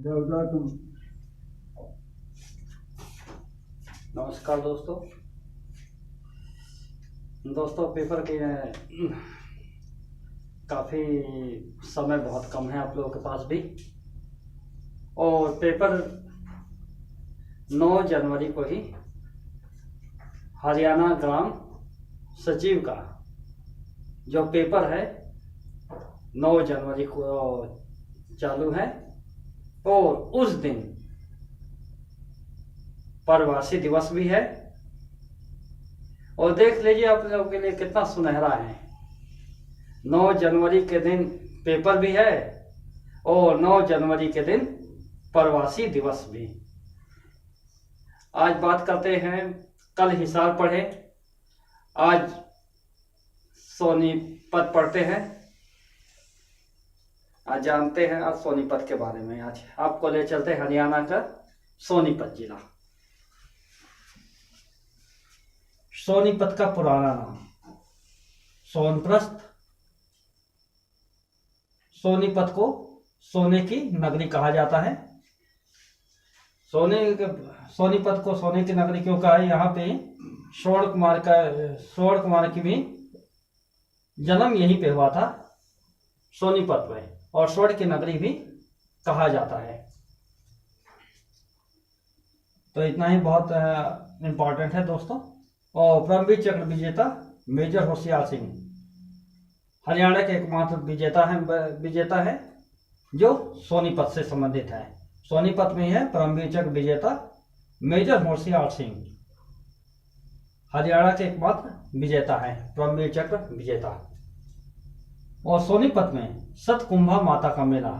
नमस्कार दोस्तों। पेपर के काफ़ी समय बहुत कम है आप लोगों के पास भी, और पेपर 9 जनवरी को ही हरियाणा ग्राम सचिव का जो पेपर है 9 जनवरी को चालू है, और उस दिन प्रवासी दिवस भी है। और देख लीजिए आप लोगों के लिए कितना सुनहरा है। 9 जनवरी के दिन पेपर भी है और 9 जनवरी के दिन प्रवासी दिवस भी। आज बात करते हैं, कल हिसार पढ़े, आज सोनीपत पढ़ते हैं। आज जानते हैं आज सोनीपत के बारे में। आज आपको ले चलते हैं हरियाणा का सोनीपत जिला। सोनीपत का पुराना नाम सोनप्रस्थ। सोनीपत को सोने की नगरी कहा जाता है। सोनीपत को सोने की नगरी क्यों कहा है? यहाँ पे स्वर्ण कुमार की भी जन्म यहीं पे हुआ था, सोनीपत में, और स्वर्ण की नगरी भी कहा जाता है। तो इतना ही बहुत इम्पोर्टेंट है दोस्तों। और परमवीर चक्र विजेता मेजर होशियार सिंह हरियाणा के एकमात्र विजेता है जो सोनीपत से संबंधित है। सोनीपत में है परमवीर चक्र विजेता मेजर होशियार सिंह, हरियाणा के एकमात्र विजेता है, परमवीर चक्र विजेता। और सोनीपत में सतकुंभा माता का मेला,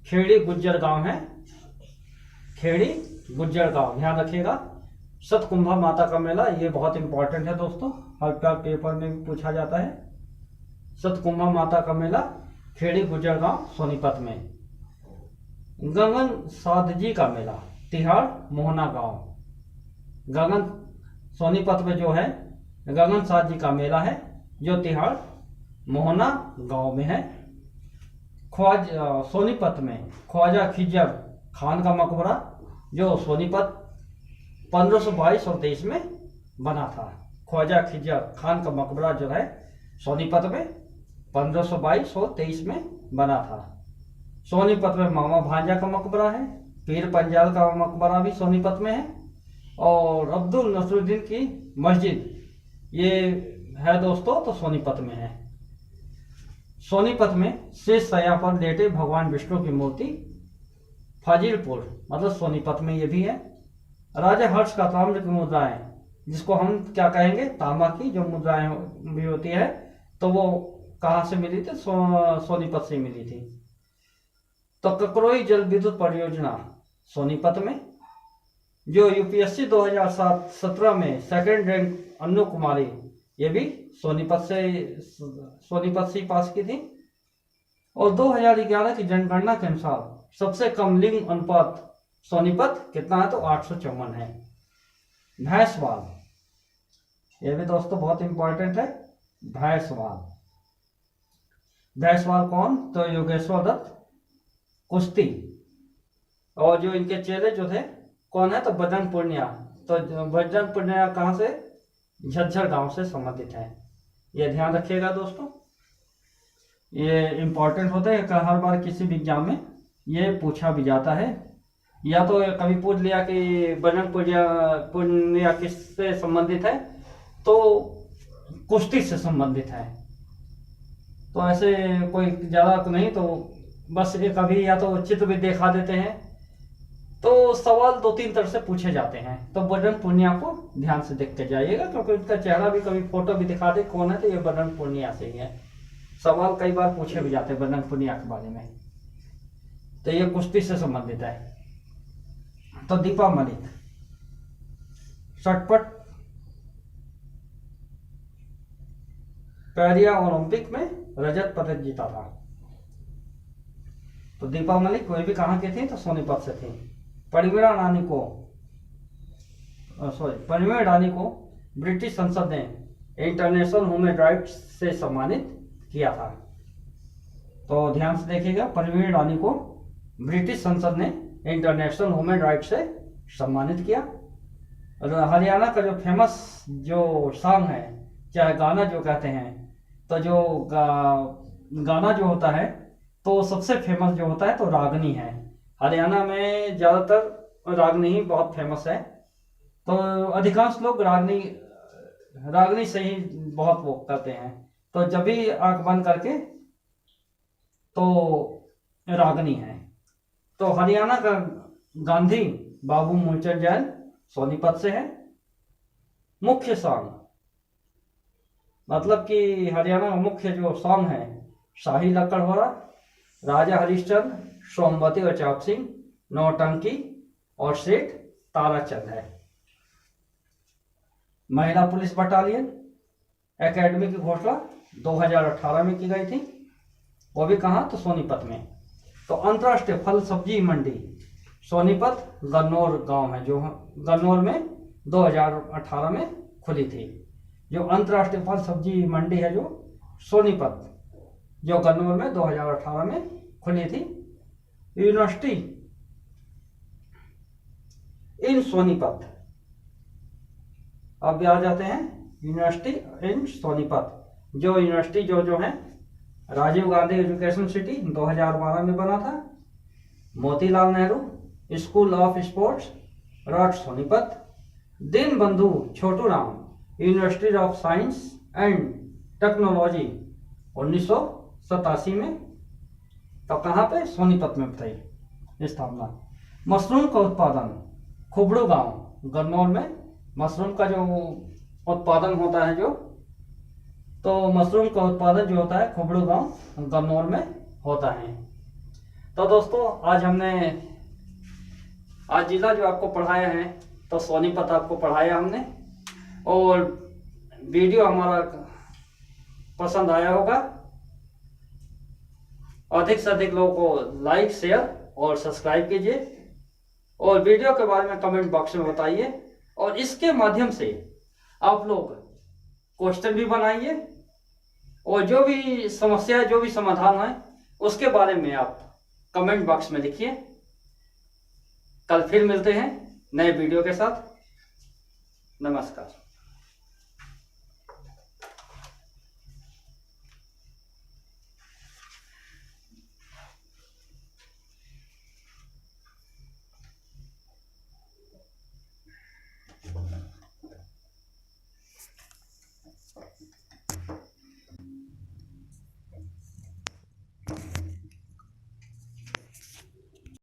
खेड़ी गुज्जर गांव है, खेड़ी गुज्जर गांव, ध्यान रखिएगा। सतकुंभा माता का मेला ये बहुत इंपॉर्टेंट है दोस्तों, हर पेपर में भी पूछा जाता है। सतकुंभा माता का मेला खेड़ी गुज्जर गांव सोनीपत में। गगन साधजी का मेला तिहाड़ मोहना गांव। गगन सोनीपत में जो है गगन साध जी का मेला है जो तिहाड़ मोहना गांव में है। सोनीपत में ख्वाजा खिजर खान का मकबरा जो सोनीपत 1522 और 23 में बना था। ख्वाजा खिजर खान का मकबरा जो है सोनीपत में 1522 और 23 में बना था। सोनीपत में मामा भांजा का मकबरा है। पीर पंजाल का मकबरा भी सोनीपत में है। और अब्दुल नसरुद्दीन की मस्जिद ये है दोस्तों, तो सोनीपत में है। सोनीपत में शेष शैया पर लेटे भगवान विष्णु की मूर्ति फाजिलपुर मतलब सोनीपत में ये भी है। राजा हर्ष का ताम्र की मुद्राएं, जिसको हम क्या कहेंगे, तांबा की जो मुद्राएं भी होती है, तो वो कहाँ से मिली थी? सोनीपत से मिली थी। तो ककरोई जल विद्युत परियोजना सोनीपत में। जो यूपीएससी 2017 में सेकंड रैंक अन्नू कुमारी, ये भी सोनीपत से पास की थी। और 2011 की जनगणना के अनुसार सबसे कम लिंग अनुपात सोनीपत कितना है? तो 854 है। भैंसवाल, यह भी दोस्तों बहुत इंपॉर्टेंट है। भैंसवाल कौन? तो योगेश्वर दत्त कुश्ती। और जो इनके चेले जो थे कौन है? तो बजरंग पूर्णिया। तो बजरंग पूर्णिया कहाँ से? झज्जर गांव से संबंधित है। ये ध्यान रखिएगा दोस्तों, ये इंपॉर्टेंट होता है। हर बार किसी भी एग्जाम में ये पूछा भी जाता है, या तो कभी पूछ लिया कि बजरंग पूर्णिया किससे संबंधित है? तो कुश्ती से संबंधित है। तो ऐसे कोई ज्यादा तो नहीं, तो बस ये कभी या तो चित्र भी दिखा देते हैं। तो सवाल 2-3 तरह से पूछे जाते हैं, तो बजरंग पूर्णिया को ध्यान से देख के जाइएगा, क्योंकि उनका चेहरा भी कभी फोटो भी दिखा दे कौन है, तो ये बजरंग पूर्णिया से ही है। सवाल कई बार पूछे भी जाते हैं बजरंग पूर्णिया के बारे में। तो ये कुश्ती से संबंधित है। तो दीपा मलिक शटपट पेरिया ओलंपिक में रजत पदक जीता था। तो दीपा मलिक कोई भी कहाँ की थी? तो सोनीपत से थी। परिमीरा रानी को ब्रिटिश संसद ने इंटरनेशनल ह्यूमन राइट्स से सम्मानित किया था। तो ध्यान से देखिएगा, परवीन रानी को ब्रिटिश संसद ने इंटरनेशनल ह्यूमन राइट से सम्मानित किया। और हरियाणा का जो फेमस जो सॉन्ग है, चाहे गाना जो कहते हैं, तो जो गाना जो होता है तो सबसे फेमस जो होता है तो रागनी है। हरियाणा में ज़्यादातर रागनी ही बहुत फेमस है। तो अधिकांश लोग रागनी से ही बहुत वो करते हैं। तो जब भी आंख बंद करके तो रागनी है। तो हरियाणा का गांधी बाबू मूलचंद जैन सोनीपत से है। मुख्य सॉन्ग मतलब कि हरियाणा का मुख्य जो सॉन्ग है, शाही लकड़होरा, राजा हरिश्चंद्र, सोमवती और चाप सिंह, नौटंकी और सेठ ताराचंद है। महिला पुलिस बटालियन एकेडमी की घोषणा 2018 में की गई थी, वो भी कहाँ तो सोनीपत में। तो अंतर्राष्ट्रीय फल सब्जी मंडी सोनीपत गन्नौर गांव है, जो गन्नौर में 2018 में खुली थी। जो अंतर्राष्ट्रीय फल सब्जी मंडी है जो सोनीपत, जो गन्नौर में 2018 में खुली थी। यूनिवर्सिटी इन सोनीपत, अब आ जाते हैं यूनिवर्सिटी इन सोनीपत। जो यूनिवर्सिटी जो है राजीव गांधी एजुकेशन सिटी 2012 में बना था। Motilal Nehru school of sports rot Sonipat. दीन बंधु Chhoturam university of science and technology 1987 में। तो कहाँ पे? सोनीपत में बताइए स्थापना। मशरूम का उत्पादन खुबड़ू गांव गन्नौर में। मशरूम का जो उत्पादन होता है तो मशरूम का उत्पादन जो होता है खुबड़ू गांव गन्नौर में होता है। तो दोस्तों आज जिला जो आपको पढ़ाया है तो सोनीपत आपको पढ़ाया हमने, और वीडियो हमारा पसंद आया होगा। अधिक से अधिक लोगों को लाइक, शेयर और सब्सक्राइब कीजिए, और वीडियो के बारे में कमेंट बॉक्स में बताइए। और इसके माध्यम से आप लोग क्वेश्चन भी बनाइए, और जो भी समस्या, जो भी समाधान है उसके बारे में आप कमेंट बॉक्स में लिखिए। कल फिर मिलते हैं नए वीडियो के साथ। नमस्कार।